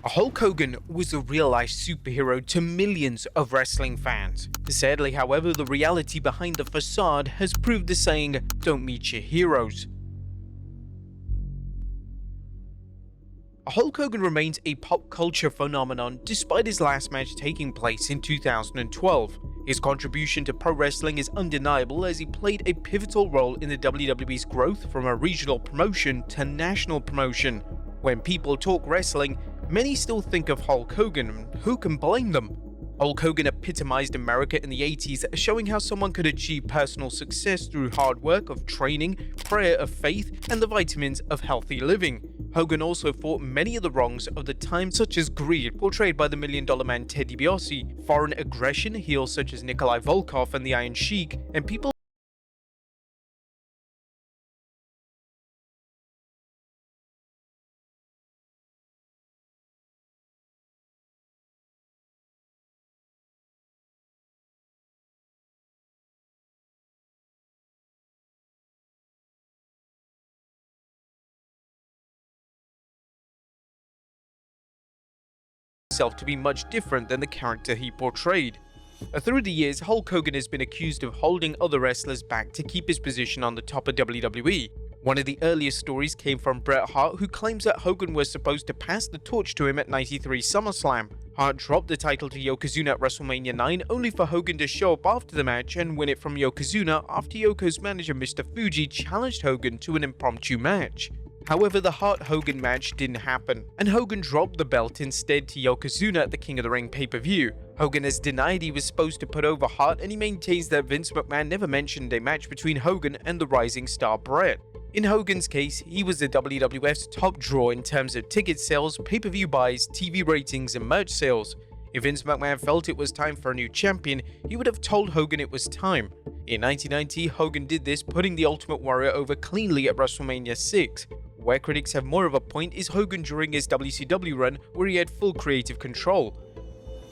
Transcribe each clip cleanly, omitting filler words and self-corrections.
Hulk Hogan was a real-life superhero to millions of wrestling fans. Sadly, however, the reality behind the facade has proved the saying, "Don't meet your heroes." Hulk Hogan remains a pop culture phenomenon despite his last match taking place in 2012. His contribution to pro wrestling is undeniable as he played a pivotal role in the WWE's growth from a regional promotion to national promotion. When people talk wrestling, many still think of Hulk Hogan, and who can blame them? Hulk Hogan epitomized America in the 80s, showing how someone could achieve personal success through hard work of training, prayer of faith, and the vitamins of healthy living. Hogan also fought many of the wrongs of the time, such as greed, portrayed by the $1 Million Man Ted DiBiase, foreign aggression, heels such as Nikolai Volkov and the Iron Sheik, and people himself to be much different than the character he portrayed. Through the years, Hulk Hogan has been accused of holding other wrestlers back to keep his position on the top of WWE. One of the earliest stories came from Bret Hart, who claims that Hogan was supposed to pass the torch to him at '93 SummerSlam. Hart dropped the title to Yokozuna at WrestleMania 9, only for Hogan to show up after the match and win it from Yokozuna after Yoko's manager Mr. Fuji challenged Hogan to an impromptu match. However, the Hart-Hogan match didn't happen, and Hogan dropped the belt instead to Yokozuna at the King of the Ring pay-per-view. Hogan has denied he was supposed to put over Hart, and he maintains that Vince McMahon never mentioned a match between Hogan and the rising star Bret. In Hogan's case, he was the WWF's top draw in terms of ticket sales, pay-per-view buys, TV ratings, and merch sales. If Vince McMahon felt it was time for a new champion, he would have told Hogan it was time. In 1990, Hogan did this, putting the Ultimate Warrior over cleanly at WrestleMania 6. Where critics have more of a point is Hogan during his WCW run, where he had full creative control.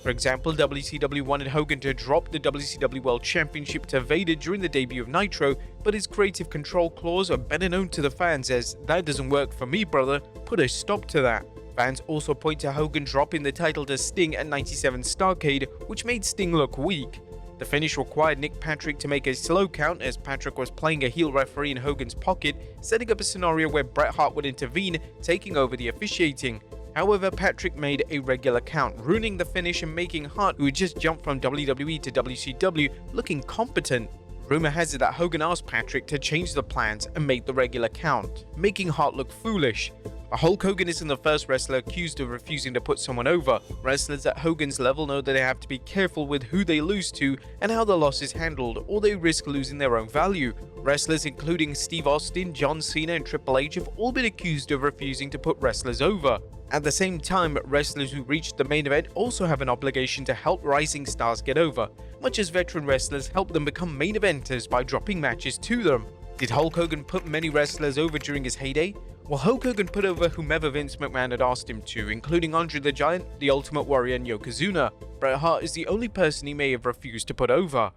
For example, WCW wanted Hogan to drop the WCW World Championship to Vader during the debut of Nitro, but his creative control clause are better known to the fans as, "That doesn't work for me, brother, put a stop to that." Fans also point to Hogan dropping the title to Sting at '97 Starrcade, which made Sting look weak. The finish required Nick Patrick to make a slow count as Patrick was playing a heel referee in Hogan's pocket, setting up a scenario where Bret Hart would intervene, taking over the officiating. However, Patrick made a regular count, ruining the finish and making Hart, who had just jumped from WWE to WCW, look incompetent. Rumor has it that Hogan asked Patrick to change the plans and make the regular count, making Hart look foolish. Hulk Hogan isn't the first wrestler accused of refusing to put someone over. Wrestlers at Hogan's level know that they have to be careful with who they lose to and how the loss is handled, or they risk losing their own value. Wrestlers including Steve Austin, John Cena, and Triple H have all been accused of refusing to put wrestlers over. At the same time, wrestlers who reach the main event also have an obligation to help rising stars get over, much as veteran wrestlers help them become main eventers by dropping matches to them. Did Hulk Hogan put many wrestlers over during his heyday? Well, Hulk Hogan put over whomever Vince McMahon had asked him to, including Andre the Giant, the Ultimate Warrior, and Yokozuna. Bret Hart is the only person he may have refused to put over.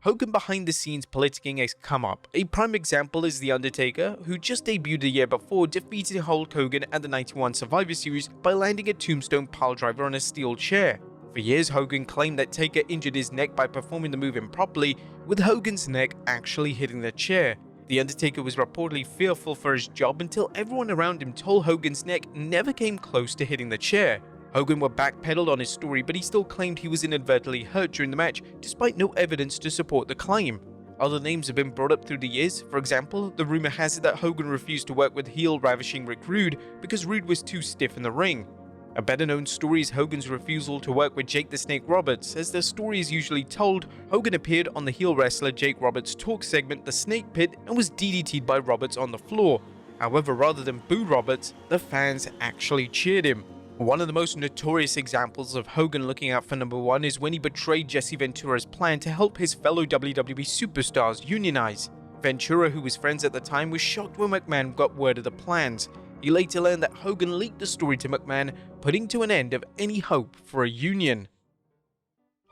Hogan behind the scenes politicking has come up. A prime example is The Undertaker, who just debuted the year before defeated Hulk Hogan at the '91 Survivor Series by landing a tombstone piledriver on a steel chair. For years, Hogan claimed that Taker injured his neck by performing the move improperly, with Hogan's neck actually hitting the chair. The Undertaker was reportedly fearful for his job until everyone around him told Hogan's neck never came close to hitting the chair. Hogan would backpedaled on his story, but he still claimed he was inadvertently hurt during the match, despite no evidence to support the claim. Other names have been brought up through the years. For example, the rumor has it that Hogan refused to work with heel ravishing Rick Rude because Rude was too stiff in the ring. A better-known story is Hogan's refusal to work with Jake the Snake Roberts. As the story is usually told, Hogan appeared on the heel wrestler Jake Roberts' talk segment The Snake Pit and was DDT'd by Roberts on the floor. However, rather than boo Roberts, the fans actually cheered him. One of the most notorious examples of Hogan looking out for number one is when he betrayed Jesse Ventura's plan to help his fellow WWE superstars unionize. Ventura, who was friends at the time, was shocked when McMahon got word of the plans. He later learned that Hogan leaked the story to McMahon, putting to an end of any hope for a union.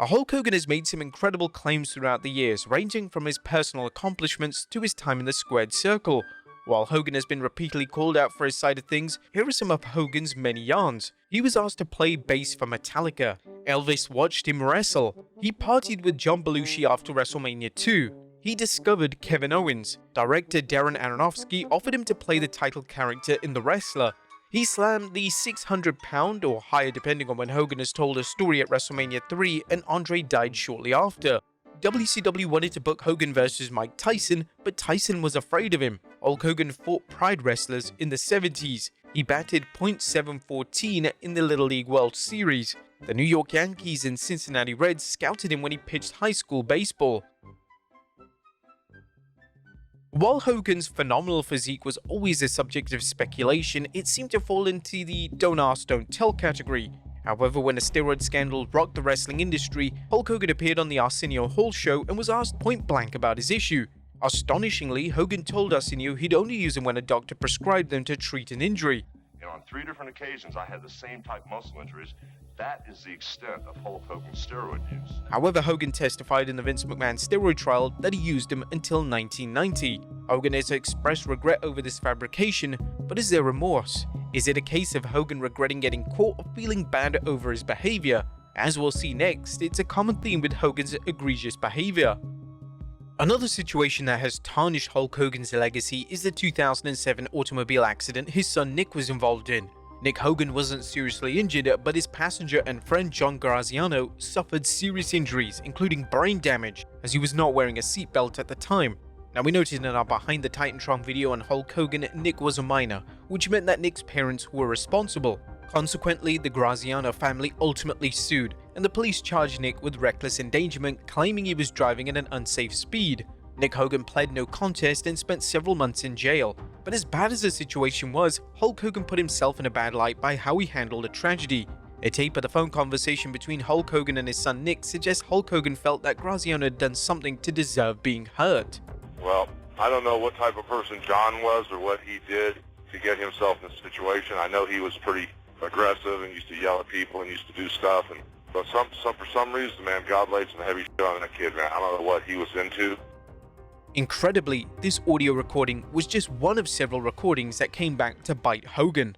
Hulk Hogan has made some incredible claims throughout the years, ranging from his personal accomplishments to his time in the squared circle. While Hogan has been repeatedly called out for his side of things, here are some of Hogan's many yarns. He was asked to play bass for Metallica. Elvis watched him wrestle. He partied with John Belushi after WrestleMania 2. He discovered Kevin Owens. Director Darren Aronofsky offered him to play the title character in The Wrestler. He slammed the 600-pound or higher depending on when Hogan has told a story at WrestleMania 3 and Andre died shortly after. WCW wanted to book Hogan versus Mike Tyson, but Tyson was afraid of him. Hulk Hogan fought Pride wrestlers in the 70s. He batted .714 in the Little League World Series. The New York Yankees and Cincinnati Reds scouted him when he pitched high school baseball. While Hogan's phenomenal physique was always a subject of speculation, it seemed to fall into the don't ask, don't tell category. However, when a steroid scandal rocked the wrestling industry, Hulk Hogan appeared on the Arsenio Hall show and was asked point blank about his issue. Astonishingly, Hogan told Arsenio he'd only use them when a doctor prescribed them to treat an injury. And on 3 different occasions, I had the same type muscle injuries. That is the extent of Hulk Hogan's steroid use. However, Hogan testified in the Vince McMahon steroid trial that he used them until 1990. Hogan has expressed regret over this fabrication, but is there remorse? Is it a case of Hogan regretting getting caught or feeling bad over his behavior? As we'll see next, it's a common theme with Hogan's egregious behavior. Another situation that has tarnished Hulk Hogan's legacy is the 2007 automobile accident his son Nick was involved in. Nick Hogan wasn't seriously injured, but his passenger and friend John Graziano suffered serious injuries, including brain damage, as he was not wearing a seatbelt at the time. Now, we noted in our Behind the Titantron video on Hulk Hogan, Nick was a minor, which meant that Nick's parents were responsible. Consequently, the Graziano family ultimately sued, and the police charged Nick with reckless endangerment, claiming he was driving at an unsafe speed. Nick Hogan pled no contest and spent several months in jail. But as bad as the situation was, Hulk Hogan put himself in a bad light by how he handled the tragedy. A tape of the phone conversation between Hulk Hogan and his son Nick suggests Hulk Hogan felt that Graziano had done something to deserve being hurt. Well, I don't know what type of person John was or what he did to get himself in this situation. I know he was pretty aggressive and used to yell at people and used to do stuff. But for some reason, man, God laid some heavy shit on that kid, man. I don't know what he was into. Incredibly, this audio recording was just one of several recordings that came back to bite Hogan.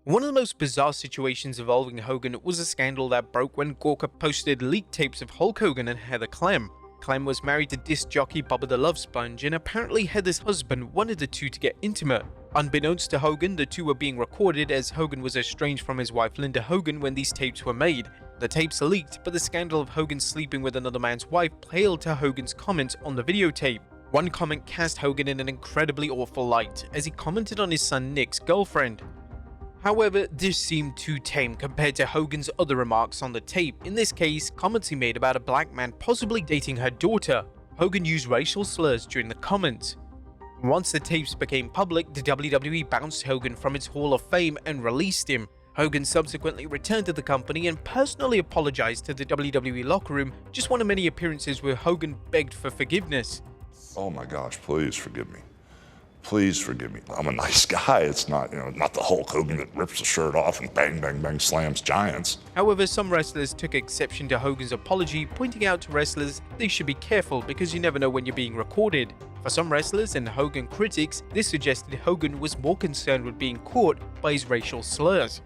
One of the most bizarre situations involving Hogan was a scandal that broke when Gawker posted leaked tapes of Hulk Hogan and Heather Clem. Clem was married to disc jockey Bubba the Love Sponge, and apparently Heather's husband wanted the two to get intimate. Unbeknownst to Hogan, the two were being recorded as Hogan was estranged from his wife Linda Hogan when these tapes were made. The tapes are leaked, but the scandal of Hogan sleeping with another man's wife paled to Hogan's comments on the videotape. One comment cast Hogan in an incredibly awful light, as he commented on his son Nick's girlfriend. However, this seemed too tame compared to Hogan's other remarks on the tape, in this case, comments he made about a black man possibly dating her daughter. Hogan used racial slurs during the comments. Once the tapes became public, the WWE bounced Hogan from its Hall of Fame and released him. Hogan subsequently returned to the company and personally apologized to the WWE locker room, just one of many appearances where Hogan begged for forgiveness. Oh my gosh, please forgive me. Please forgive me. I'm a nice guy. It's not, not the Hulk Hogan that rips the shirt off and bang, bang, bang slams giants. However, some wrestlers took exception to Hogan's apology, pointing out to wrestlers they should be careful because you never know when you're being recorded. For some wrestlers and Hogan critics, this suggested Hogan was more concerned with being caught by his racial slurs.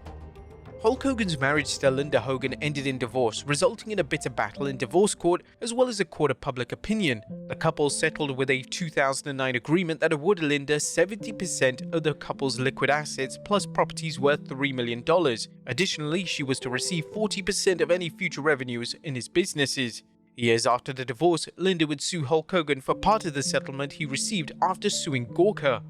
Hulk Hogan's marriage to Linda Hogan ended in divorce, resulting in a bitter battle in divorce court as well as a court of public opinion. The couple settled with a 2009 agreement that awarded Linda 70% of the couple's liquid assets plus properties worth $3 million. Additionally, she was to receive 40% of any future revenues in his businesses. Years after the divorce, Linda would sue Hulk Hogan for part of the settlement he received after suing Gawker.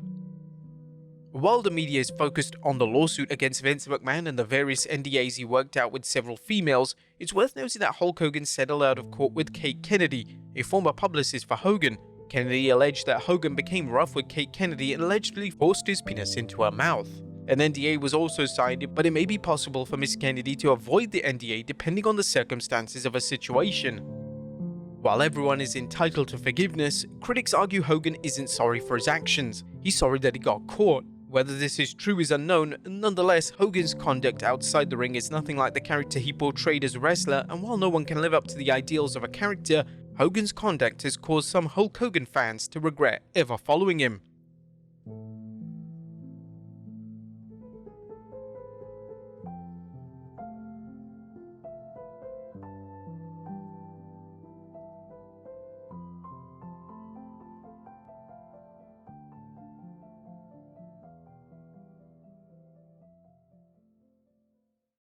While the media is focused on the lawsuit against Vince McMahon and the various NDAs he worked out with several females, it's worth noting that Hulk Hogan settled out of court with Kate Kennedy, a former publicist for Hogan. Kennedy alleged that Hogan became rough with Kate Kennedy and allegedly forced his penis into her mouth. An NDA was also signed, but it may be possible for Miss Kennedy to avoid the NDA depending on the circumstances of a situation. While everyone is entitled to forgiveness, critics argue Hogan isn't sorry for his actions. He's sorry that he got caught. Whether this is true is unknown. Nonetheless, Hogan's conduct outside the ring is nothing like the character he portrayed as a wrestler, and while no one can live up to the ideals of a character, Hogan's conduct has caused some Hulk Hogan fans to regret ever following him.